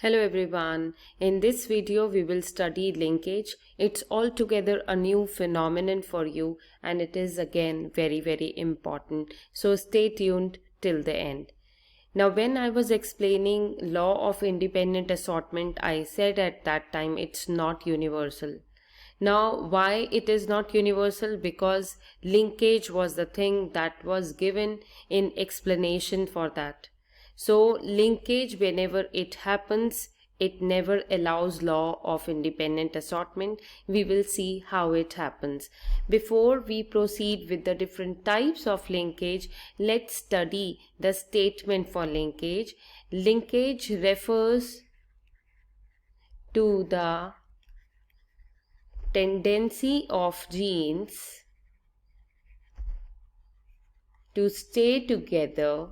Hello everyone. In this video we will study linkage. It's altogether a new phenomenon for you and it is again very important. So stay tuned till the end. Now when I was explaining law of independent assortment, I said at that time it's not universal. Now why it is not universal? Because linkage was the thing that was given in explanation for that. So linkage, whenever it happens, it never allows law of independent assortment. We will see how it happens. Before we proceed with the different types of linkage, let's study the statement for linkage. Linkage refers to the tendency of genes to stay together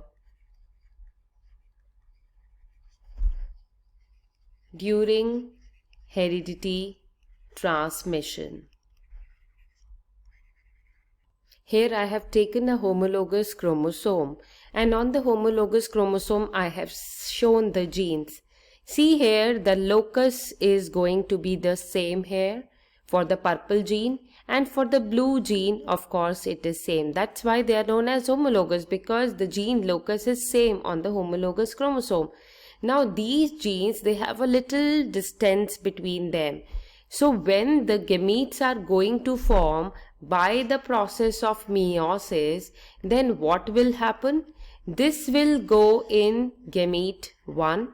during heredity transmission. Here I have taken a homologous chromosome, and on the homologous chromosome I have shown the genes. See here, the locus is going to be the same here for the purple gene, and for the blue gene of course it is same. That's why they are known as homologous, because the gene locus is same on the homologous chromosome. Now these genes, they have a little distance between them. So when the gametes are going to form by the process of meiosis, then what will happen? This will go in gamete 1,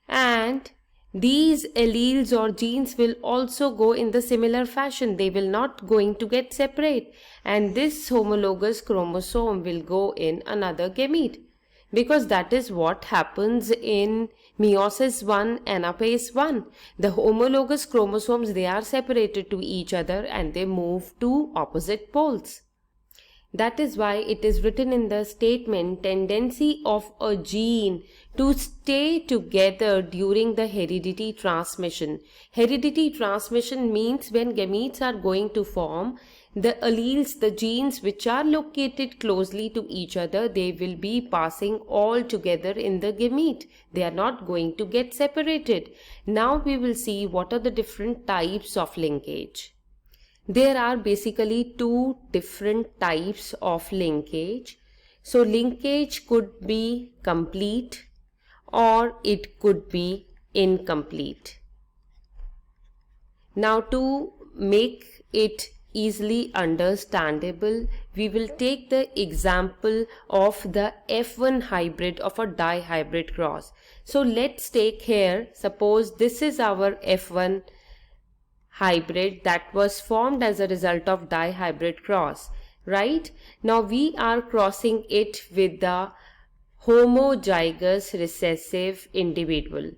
and these alleles or genes will also go in the similar fashion. They will not going to get separate, and this homologous chromosome will go in another gamete, because that is what happens in meiosis 1, anaphase 1. The homologous chromosomes, they are separated to each other and they move to opposite poles. That is why it is written in the statement, tendency of a gene to stay together during the heredity transmission. Heredity transmission means when gametes are going to form, the alleles, the genes which are located closely to each other, they will be passing all together in the gamete. They are not going to get separated. Now we will see what are the different types of linkage. There are basically two different types of linkage. So linkage could be complete or it could be incomplete. Now to make it easily understandable, we will take the example of the F1 hybrid of a dihybrid cross. So let's take here, suppose this is our F1 hybrid that was formed as a result of dihybrid cross, right? Now we are crossing it with the homozygous recessive individual,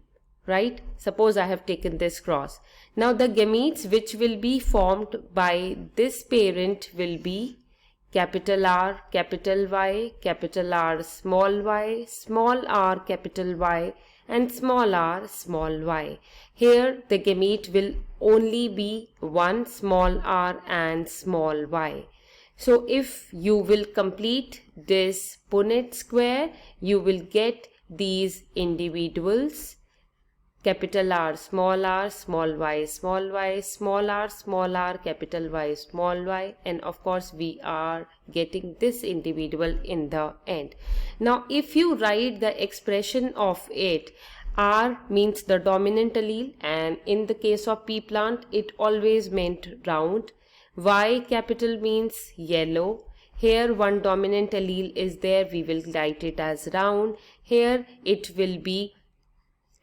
right? Suppose I have taken this cross. Now the gametes which will be formed by this parent will be capital R, capital Y, capital R, small r, capital Y, and small r, small y. Here the gamete will only be one small r and small y. So if you will complete this Punnett square, you will get these individuals, capital R, small y, small y, small r, capital Y, small y, and of course we are getting this individual in the end. Now if you write the expression of it, R means the dominant allele, and in the case of pea plant it always meant round. Y capital means yellow. Here one dominant allele is there, we will write it as round. Here it will be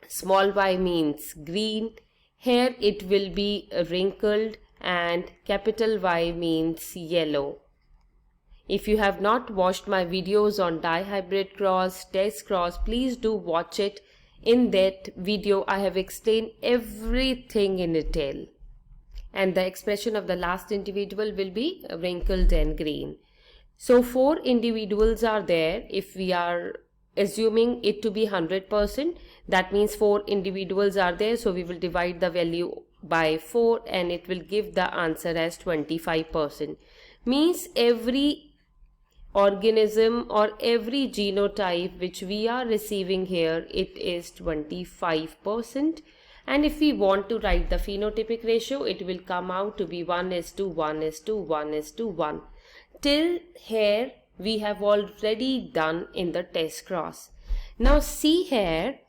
small y means green. Here it will be wrinkled, and capital Y means yellow. If you have not watched my videos on dihybrid cross, test cross, please do watch it. In that video I have explained everything in detail, and the expression of the last individual will be wrinkled and green. So 4 individuals are there. If we are assuming it to be 100%, that means 4 individuals are there, so we will divide the value by 4 and it will give the answer as 25%. Means every organism or every genotype which we are receiving here, it is 25%. And if we want to write the phenotypic ratio, it will come out to be 1:1:1:1:1. Till here we have already done in the test cross. Now see here,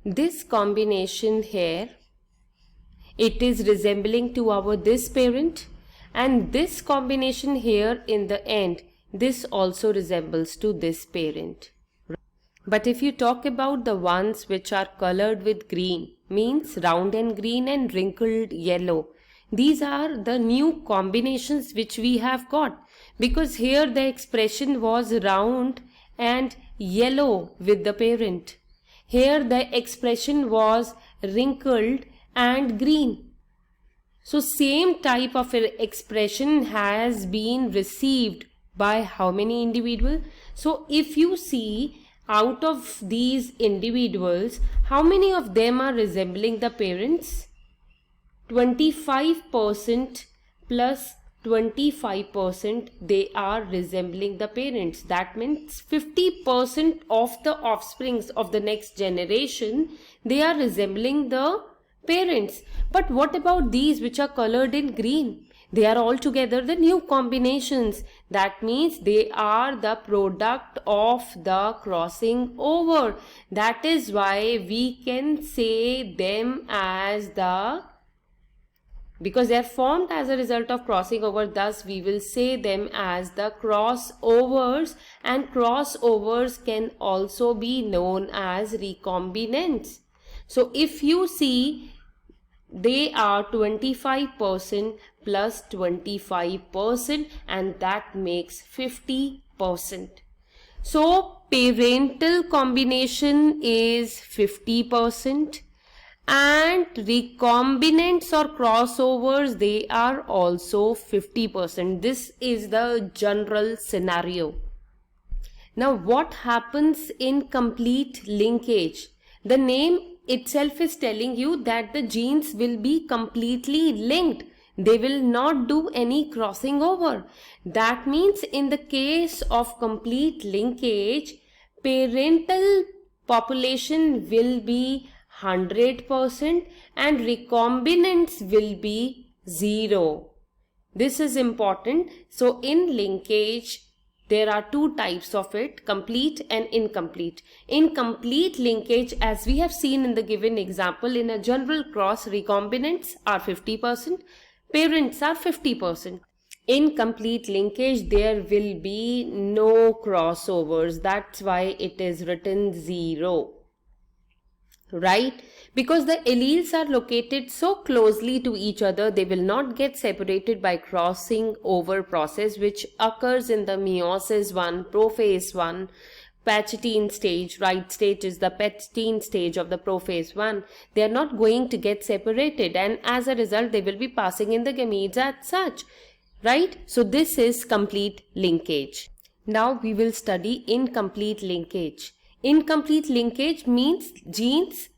this combination here, it is resembling to our this parent, and this combination here in the end, this also resembles to this parent. But if you talk about the ones which are colored with green, means round and green and wrinkled yellow, these are the new combinations which we have got, because here the expression was round and yellow with the parent. Here the expression was wrinkled and green. So same type of expression has been received by how many individuals? So if you see, out of these individuals, how many of them are resembling the parents? 25% plus 25%, they are resembling the parents. That means 50% of the offsprings of the next generation, they are resembling the parents. But what about these which are colored in green? They are altogether the new combinations. That means they are the product of the crossing over. That is why we can say them as the, because they are formed as a result of crossing over, thus we will say them as the crossovers, and crossovers can also be known as recombinants. So if you see, they are 25% plus 25%, and that makes 50%. So parental combination is 50%. And recombinants or crossovers, they are also 50%. This is the general scenario. Now what happens in complete linkage? The name itself is telling you that the genes will be completely linked. They will not do any crossing over. That means in the case of complete linkage, parental population will be 100% and recombinants will be 0. This is important. So in linkage, there are two types of it, complete and incomplete. In complete linkage, as we have seen in the given example, in a general cross, recombinants are 50%, parents are 50%. In complete linkage, there will be no crossovers. That's why it is written 0. Right? Because the alleles are located so closely to each other, they will not get separated by crossing over process, which occurs in the meiosis 1, prophase 1, Pachydine stage. Right stage is the Pachydine stage of the prophase 1. They are not going to get separated, and as a result, they will be passing in the gametes as such. Right? So this is complete linkage. Now we will study incomplete linkage. Incomplete linkage means genes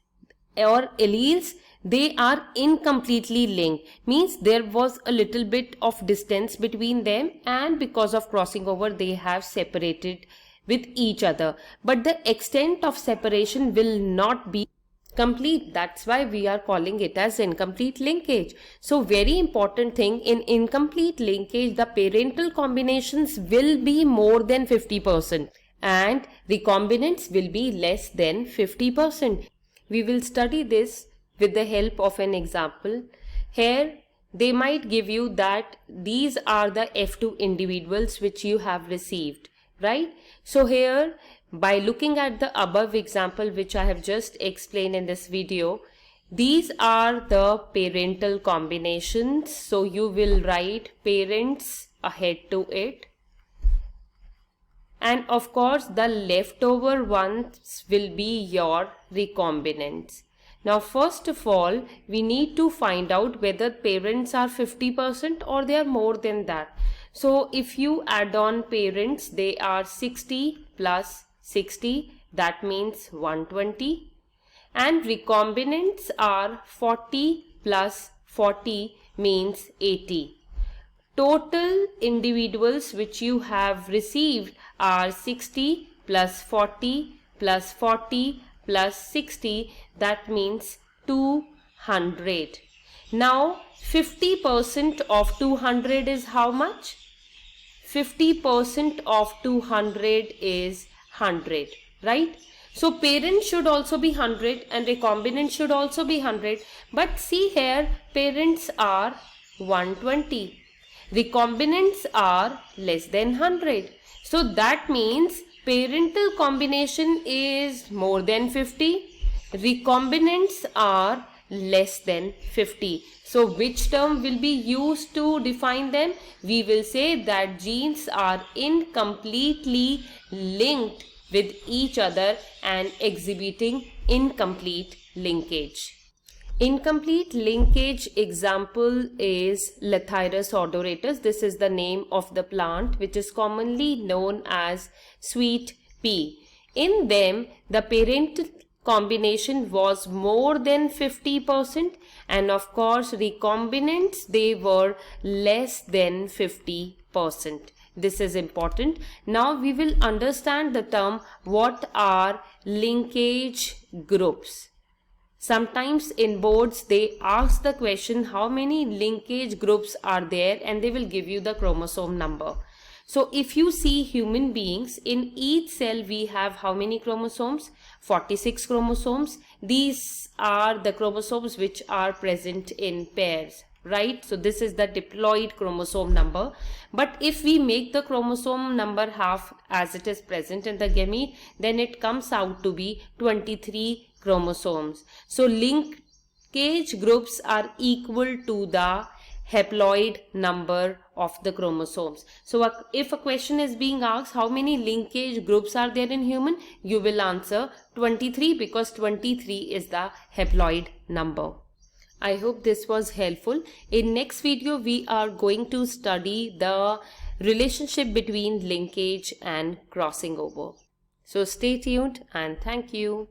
or alleles, they are incompletely linked. Means there was a little bit of distance between them, and because of crossing over, they have separated with each other. But the extent of separation will not be complete. That's why we are calling it as incomplete linkage. So very important thing, in incomplete linkage, the parental combinations will be more than 50%. And recombinants will be less than 50%. We will study this with the help of an example. Here they might give you that these are the F2 individuals which you have received, right? So here, by looking at the above example which I have just explained in this video, these are the parental combinations. So you will write parents ahead to it. And of course, the leftover ones will be your recombinants. Now, first of all, we need to find out whether parents are 50% or they are more than that. So, if you add on parents, they are 60 plus 60, that means 120. And recombinants are 40 plus 40 means 80. Total individuals which you have received are 60 plus 40 plus 40 plus 60, that means 200. Now 50% of 200 is how much? 50% of 200 is 100, right? So parent should also be 100 and recombinant should also be 100. But see here, parents are 120. Recombinants are less than 100. So that means parental combination is more than 50. Recombinants are less than 50. So which term will be used to define them? We will say that genes are incompletely linked with each other and exhibiting incomplete linkage. Incomplete linkage example is Lathyrus odoratus. This is the name of the plant which is commonly known as sweet pea. In them, the parental combination was more than 50%, and of course recombinants, they were less than 50%. This is important. Now we will understand the term what are linkage groups. Sometimes in boards they ask the question how many linkage groups are there, and they will give you the chromosome number. So if you see human beings, in each cell we have how many chromosomes? 46 chromosomes. These are the chromosomes which are present in pairs, right? So this is the diploid chromosome number. But if we make the chromosome number half as it is present in the gamete, then it comes out to be 23 chromosomes. So linkage groups are equal to the haploid number of the chromosomes. So if a question is being asked how many linkage groups are there in human, you will answer 23 because 23 is the haploid number. I hope this was helpful. In next video we are going to study the relationship between linkage and crossing over. So stay tuned and thank you.